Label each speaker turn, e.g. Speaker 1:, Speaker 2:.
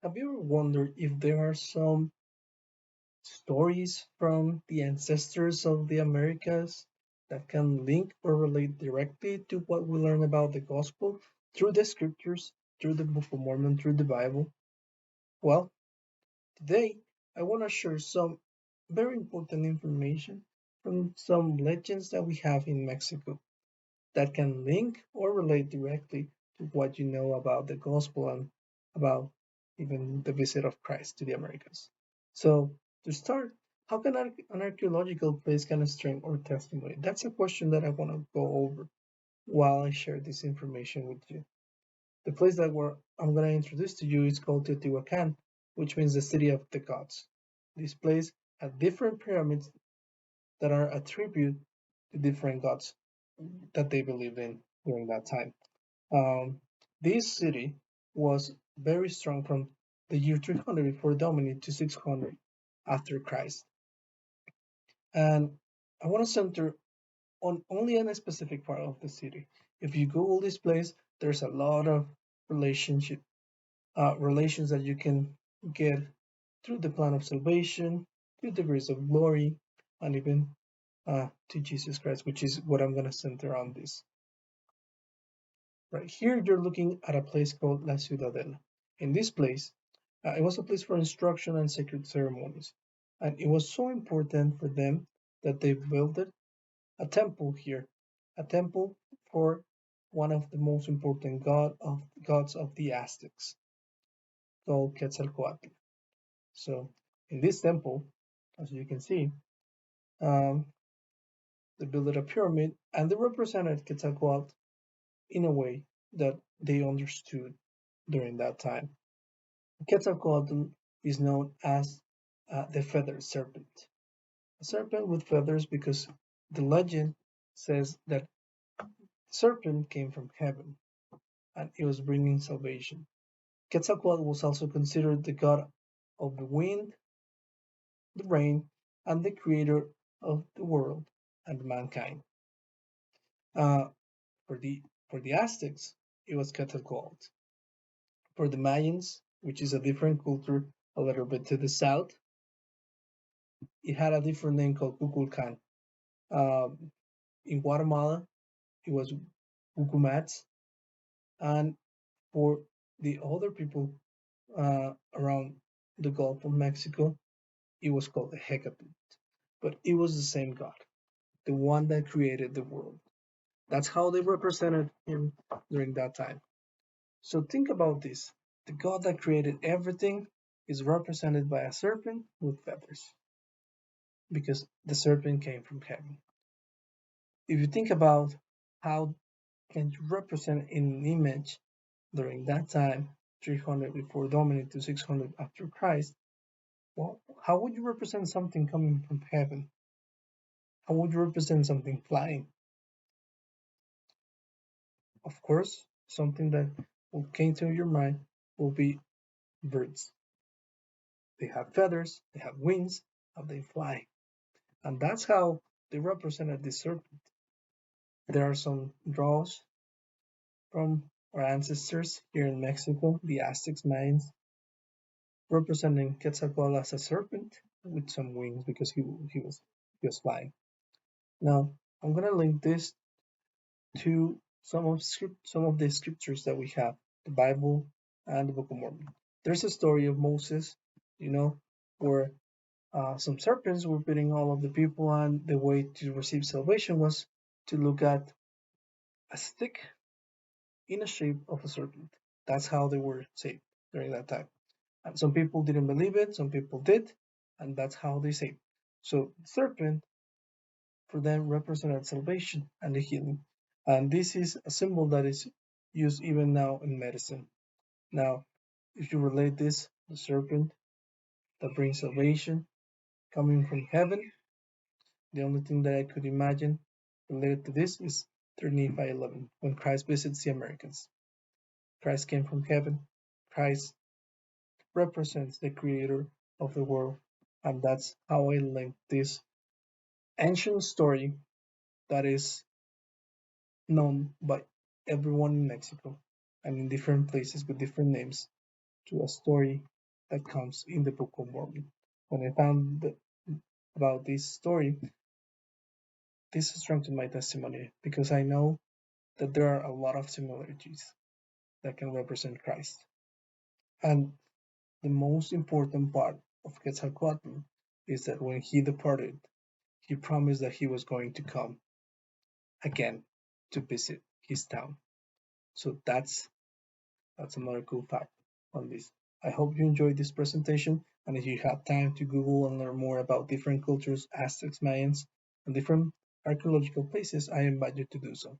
Speaker 1: Have you ever wondered if there are some stories from the ancestors of the Americas that can link or relate directly to what we learn about the gospel through the scriptures, through the Book of Mormon, through the Bible? Well, today I want to share some very important information from some legends that we have in Mexico that can link or relate directly to what you know about the gospel and about even the visit of Christ to the Americas. So, to start, how can an archaeological place can strengthen or testimony? That's a question that I want to go over while I share this information with you. The place I'm going to introduce to you is called Teotihuacan, which means the city of the gods. This place had different pyramids that are a tribute to different gods that they believed in during that time. Um, this city was very strong from the year 300 before Domini to 600 after Christ. And I want to center on only on a specific part of the city. If you Google this place, there's a lot of relationship relations that you can get through the plan of salvation, through the grace of glory, and even to Jesus Christ, which is what I'm going to center on this. Right here, you're looking at a place called La Ciudadela. In this place, it was a place for instruction and sacred ceremonies, and it was so important for them that they built a temple here, a temple for one of the most important gods of the Aztecs, called Quetzalcoatl. So, in this temple, as you can see, um, they built a pyramid, and they represented Quetzalcoatl in a way that they understood during that time. Quetzalcoatl is known as the feathered serpent, a serpent with feathers because the legend says that the serpent came from heaven and it was bringing salvation. Quetzalcoatl was also considered the god of the wind, the rain, and the creator of the world and mankind. Uh, for the for the Aztecs, it was Quetzalcoatl. For the Mayans, which is a different culture a little bit to the south, it had a different name called Kukulkan. Um, in Guatemala, it was Cucumats, and for the other people around the Gulf of Mexico, it was called the Hecate. But it was the same God, the one that created the world. That's how they represented him during that time. So think about this. The God that created everything is represented by a serpent with feathers because the serpent came from heaven. If you think about how can you represent in an image during that time, 300 before Dominic to 600 after Christ, well, how would you represent something coming from heaven? How would you represent something flying? Of course, something that will came to your mind will be birds. They have feathers, they have wings, and they fly. And that's how they represented the serpent. There are some draws from our ancestors here in Mexico, the Aztecs, Mayans, representing Quetzalcoatl as a serpent with some wings because he was flying. Now I'm gonna link this to some of the scriptures that we have, the Bible and the Book of Mormon. There's a story of Moses, you know, where some serpents were beating all of the people, and the way to receive salvation was to look at a stick in the shape of a serpent. That's how they were saved during that time. And some people didn't believe it, some people did, and that's how they saved. So the serpent for them represented salvation and the healing. And this is a symbol that is used even now in medicine. Now, if you relate this, the serpent that brings salvation coming from heaven, the only thing that I could imagine related to this is 3 Nephi 11, when Christ visits the Americans. Christ came from heaven. Christ represents the creator of the world. And that's how I link this ancient story that is known by everyone in Mexico and in different places with different names to a story that comes in the Book of Mormon. When I found about this story, this strengthened my testimony because I know that there are a lot of similarities that can represent Christ. And the most important part of Quetzalcoatl is that when he departed, he promised that he was going to come again to visit his town. So that's another cool fact on this. I hope you enjoyed this presentation, and if you have time to Google and learn more about different cultures, Aztecs, Mayans, and different archaeological places, I invite you to do so.